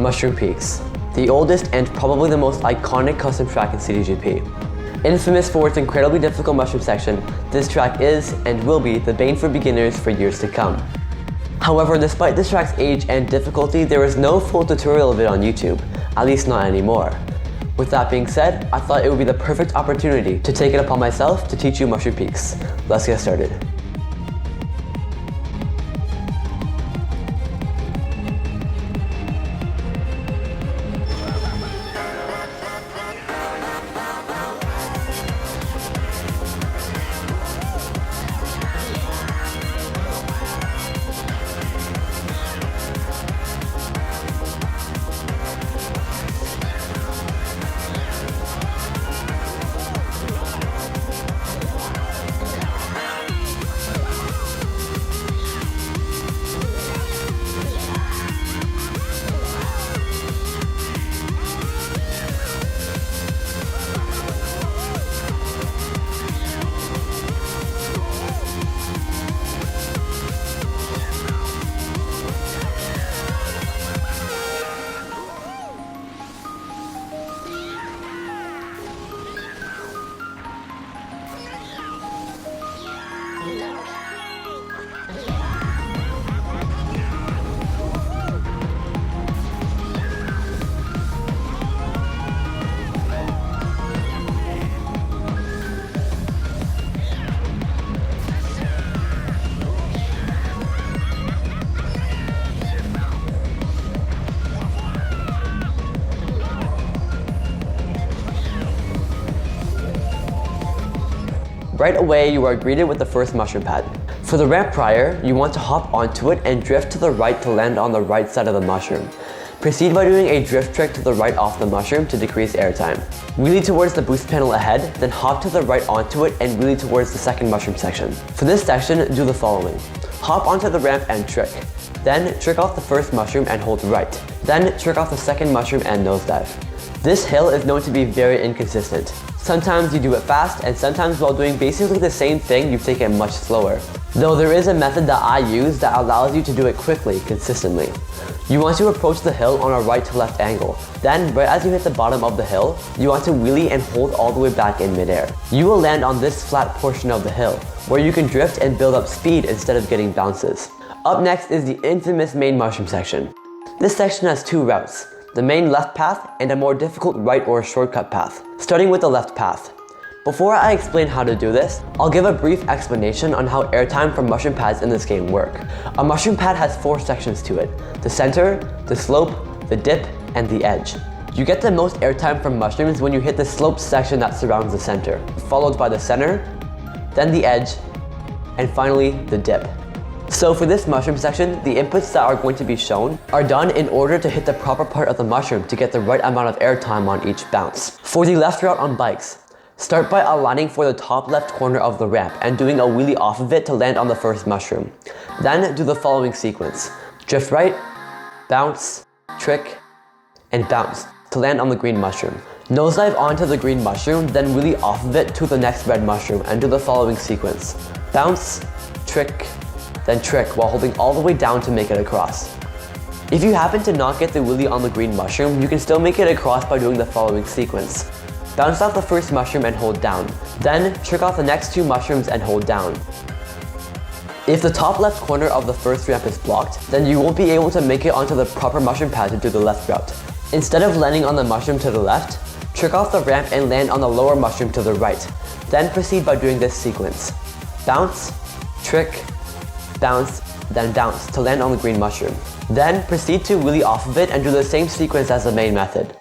Mushroom Peaks, the oldest and probably the most iconic custom track in CTGP. Infamous for its incredibly difficult mushroom section, this track is and will be the bane for beginners for years to come. However, despite this track's age and difficulty, there is no full tutorial of it on YouTube, at least not anymore. With that being said, I thought it would be the perfect opportunity to take it upon myself to teach you Mushroom Peaks. Let's get started. Right away, you are greeted with the first mushroom pad. For the ramp prior, you want to hop onto it and drift to the right to land on the right side of the mushroom. Proceed by doing a drift trick to the right off the mushroom to decrease airtime. Wheelie towards the boost panel ahead, then hop to the right onto it and wheelie towards the second mushroom section. For this section, do the following. Hop onto the ramp and trick. Then trick off the first mushroom and hold right. Then trick off the second mushroom and nosedive. This hill is known to be very inconsistent. Sometimes you do it fast, and sometimes while doing basically the same thing, you take it much slower. Though there is a method that I use that allows you to do it quickly, consistently. You want to approach the hill on a right to left angle. Then, right as you hit the bottom of the hill, you want to wheelie and hold all the way back in midair. You will land on this flat portion of the hill, where you can drift and build up speed instead of getting bounces. Up next is the infamous main mushroom section. This section has two routes. The main left path and a more difficult right or shortcut path. Starting with the left path. Before I explain how to do this, I'll give a brief explanation on how airtime from mushroom pads in this game work. A mushroom pad has four sections to it: the center, the slope, the dip, and the edge. You get the most airtime from mushrooms when you hit the slope section that surrounds the center, followed by the center, then the edge, and finally the dip. So for this mushroom section, the inputs that are going to be shown are done in order to hit the proper part of the mushroom to get the right amount of airtime on each bounce. For the left route on bikes, start by aligning for the top left corner of the ramp and doing a wheelie off of it to land on the first mushroom. Then do the following sequence. Drift right, bounce, trick, and bounce to land on the green mushroom. Nosedive onto the green mushroom, then wheelie off of it to the next red mushroom and do the following sequence. Bounce, trick, then trick while holding all the way down to make it across. If you happen to not get the wheelie on the green mushroom, you can still make it across by doing the following sequence. Bounce off the first mushroom and hold down. Then trick off the next two mushrooms and hold down. If the top left corner of the first ramp is blocked, then you won't be able to make it onto the proper mushroom pad to do the left route. Instead of landing on the mushroom to the left, trick off the ramp and land on the lower mushroom to the right. Then proceed by doing this sequence. Bounce, trick, bounce, then bounce to land on the green mushroom. Then proceed to wheelie off of it and do the same sequence as the main method.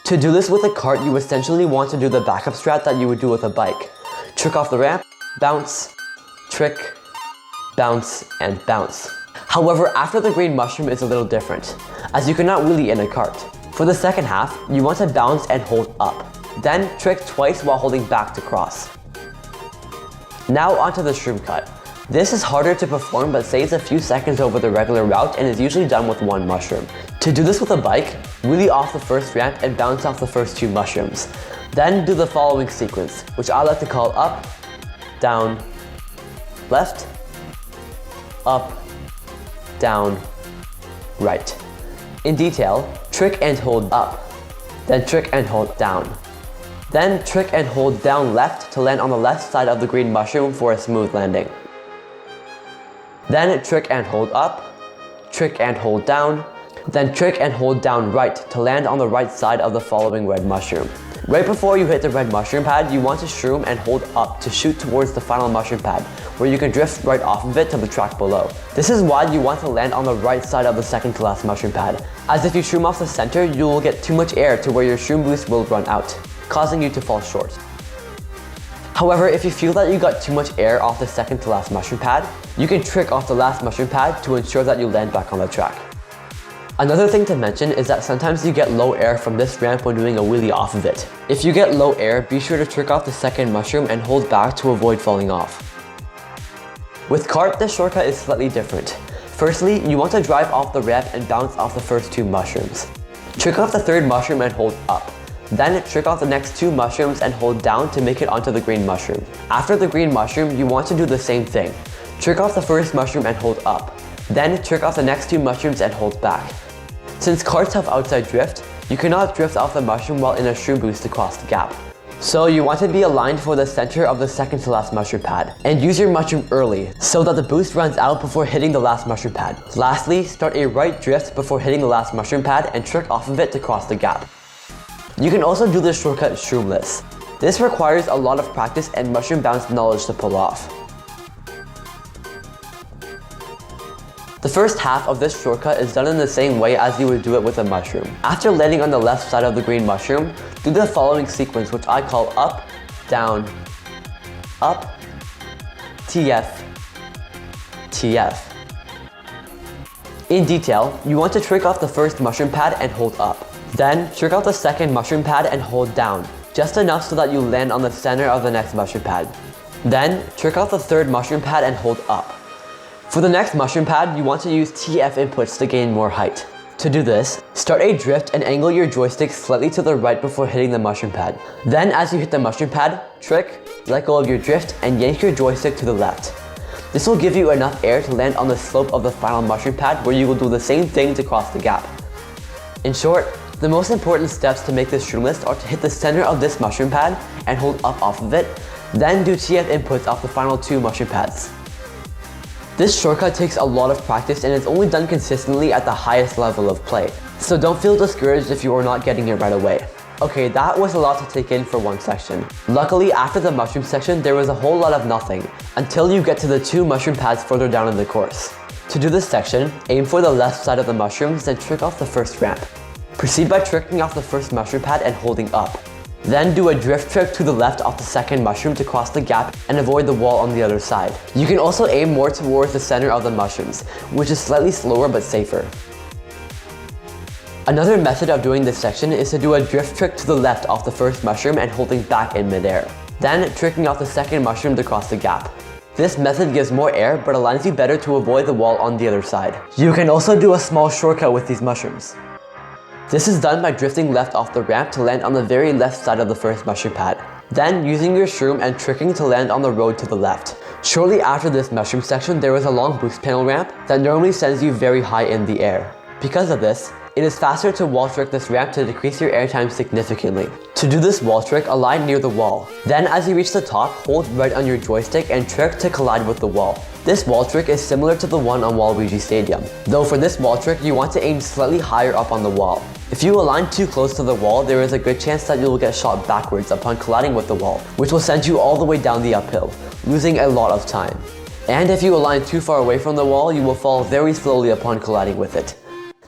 To do this with a cart, you essentially want to do the backup strat that you would do with a bike. Trick off the ramp, bounce, trick, bounce, and bounce. However, after the green mushroom is a little different, as you cannot wheelie in a cart. For the second half, you want to bounce and hold up. Then trick twice while holding back to cross. Now onto the shroom cut. This is harder to perform but saves a few seconds over the regular route and is usually done with one mushroom. To do this with a bike, wheelie off the first ramp and bounce off the first two mushrooms. Then do the following sequence, which I like to call up, down, left, up, down, right. In Detail, trick and hold up, then trick and hold down. Then trick and hold down left to land on the left side of the green mushroom for a smooth landing. Then trick and hold up, trick and hold down, then trick and hold down right to land on the right side of the following red mushroom. Right before you hit the red mushroom pad, you want to shroom and hold up to shoot towards the final mushroom pad, where you can drift right off of it to the track below. This is why you want to land on the right side of the second to last mushroom pad, as if you shroom off the center, you will get too much air to where your shroom boost will run out, causing you to fall short. However, if you feel that you got too much air off the second to last mushroom pad, you can trick off the last mushroom pad to ensure that you land back on the track. Another thing to mention is that sometimes you get low air from this ramp when doing a wheelie off of it. If you get low air, be sure to trick off the second mushroom and hold back to avoid falling off. With Kart, this shortcut is slightly different. Firstly, you want to drive off the ramp and bounce off the first two mushrooms. Trick off the third mushroom and hold up. Then trick off the next two mushrooms and hold down to make it onto the green mushroom. After the green mushroom, you want to do the same thing. Trick off the first mushroom and hold up. Then trick off the next two mushrooms and hold back. Since karts have outside drift, you cannot drift off the mushroom while in a shroom boost to cross the gap. So you want to be aligned for the center of the second to last mushroom pad, and use your mushroom early so that the boost runs out before hitting the last mushroom pad. Lastly, start a right drift before hitting the last mushroom pad and trick off of it to cross the gap. You can also do this shortcut shroomless. This requires a lot of practice and mushroom bounce knowledge to pull off. The first half of this shortcut is done in the same way as you would do it with a mushroom. After landing on the left side of the green mushroom, do the following sequence, which I call up, down, up, TF, TF. In Detail, you want to trick off the first mushroom pad and hold up. Then, trick off the second mushroom pad and hold down, just enough so that you land on the center of the next mushroom pad. Then, trick off the third mushroom pad and hold up. For the next mushroom pad, you want to use TF inputs to gain more height. To do this, start a drift and angle your joystick slightly to the right before hitting the mushroom pad. Then as you hit the mushroom pad, trick, let go of your drift, and yank your joystick to the left. This will give you enough air to land on the slope of the final mushroom pad, where you will do the same thing to cross the gap. In short, the most important steps to make this shroomless are to hit the center of this mushroom pad and hold up off of it, then do TF inputs off the final two mushroom pads. This shortcut takes a lot of practice and is only done consistently at the highest level of play, so don't feel discouraged if you are not getting it right away. Okay, that was a lot to take in for one section. Luckily, after the mushroom section, there was a whole lot of nothing, until you get to the two mushroom pads further down in the course. To do this section, aim for the left side of the mushrooms, then trick off the first ramp. Proceed by tricking off the first mushroom pad and holding up. Then do a drift trick to the left off the second mushroom to cross the gap and avoid the wall on the other side. You can also aim more towards the center of the mushrooms, which is slightly slower but safer. Another method of doing this section is to do a drift trick to the left off the first mushroom and holding back in midair. Then tricking off the second mushroom to cross the gap. This method gives more air but aligns you better to avoid the wall on the other side. You can also do a small shortcut with these mushrooms. This is done by drifting left off the ramp to land on the very left side of the first mushroom pad. Then using your shroom and tricking to land on the road to the left. Shortly after this mushroom section, there is a long boost panel ramp that normally sends you very high in the air. Because of this, it is faster to wall trick this ramp to decrease your airtime significantly. To do this wall trick, align near the wall. Then as you reach the top, hold right on your joystick and trick to collide with the wall. This wall trick is similar to the one on Waluigi Stadium, though for this wall trick, you want to aim slightly higher up on the wall. If you align too close to the wall, there is a good chance that you will get shot backwards upon colliding with the wall, which will send you all the way down the uphill, losing a lot of time. And if you align too far away from the wall, you will fall very slowly upon colliding with it.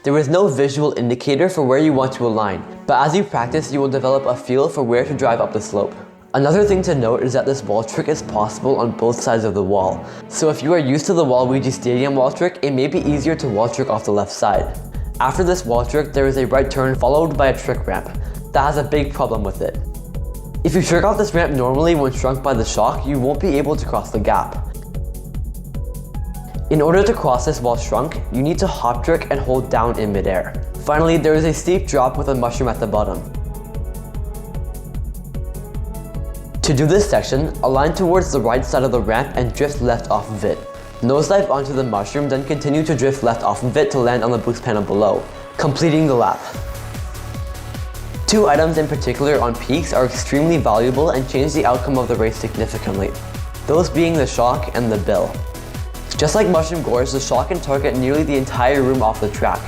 There is no visual indicator for where you want to align, but as you practice, you will develop a feel for where to drive up the slope. Another thing to note is that this wall trick is possible on both sides of the wall, so if you are used to the Waluigi Stadium wall trick, it may be easier to wall trick off the left side. After this wall trick, there is a right turn followed by a trick ramp that has a big problem with it. If you trick off this ramp normally when shrunk by the shock, you won't be able to cross the gap. In order to cross this while shrunk, you need to hop trick and hold down in midair. Finally, there is a steep drop with a mushroom at the bottom. To do this section, align towards the right side of the ramp and drift left off of it. Nosedive onto the mushroom, then continue to drift left off of it to land on the boost panel below, completing the lap. 2 items in particular on peaks are extremely valuable and change the outcome of the race significantly, those being the shock and the bill. Just like mushroom gores, the shock can target nearly the entire room off the track.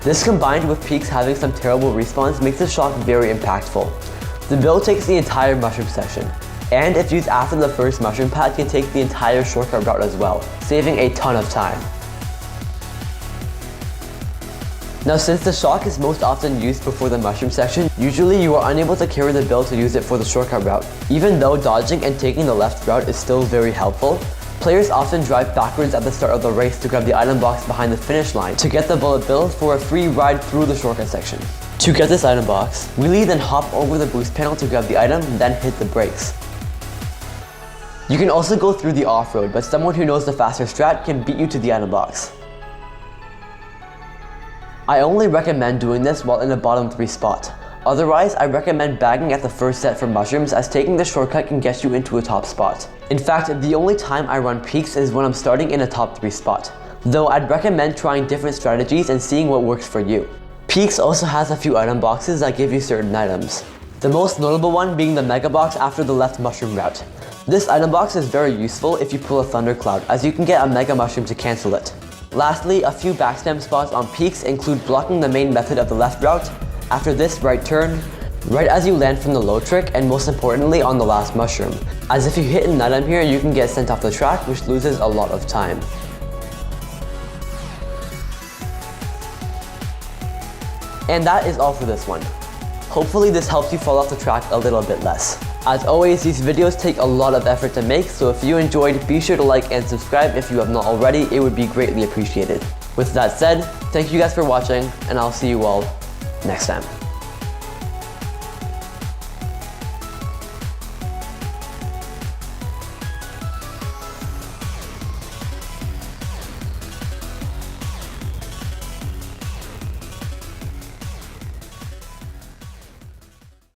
This combined with peaks having some terrible respawns makes the shock very impactful. The bill takes the entire mushroom section, and if used after the first mushroom pad can take the entire shortcut route as well, saving a ton of time. Now since the shock is most often used before the mushroom section, usually you are unable to carry the bill to use it for the shortcut route. Even though dodging and taking the left route is still very helpful, players often drive backwards at the start of the race to grab the item box behind the finish line to get the bullet bill for a free ride through the shortcut section. To get this item box, wheelie then hop over the boost panel to grab the item, then hit the brakes. You can also go through the off-road, but someone who knows the faster strat can beat you to the item box. I only recommend doing this while in the bottom 3 spot. Otherwise, I recommend bagging at the first set for mushrooms, as taking the shortcut can get you into a top spot. In fact, the only time I run peaks is when I'm starting in a top 3 spot, though I'd recommend trying different strategies and seeing what works for you. Peaks also has a few item boxes that give you certain items. The most notable one being the mega box after the left mushroom route. This item box is very useful if you pull a thundercloud, as you can get a mega mushroom to cancel it. Lastly, a few backstem spots on peaks include blocking the main method of the left route, after this right turn, right as you land from the low trick, and most importantly on the last mushroom, as if you hit an item here you can get sent off the track, which loses a lot of time. And that is all for this one. Hopefully this helps you fall off the track a little bit less. As always, these videos take a lot of effort to make, so if you enjoyed, be sure to like and subscribe if you have not already, it would be greatly appreciated. With that said, thank you guys for watching, and I'll see you all next time.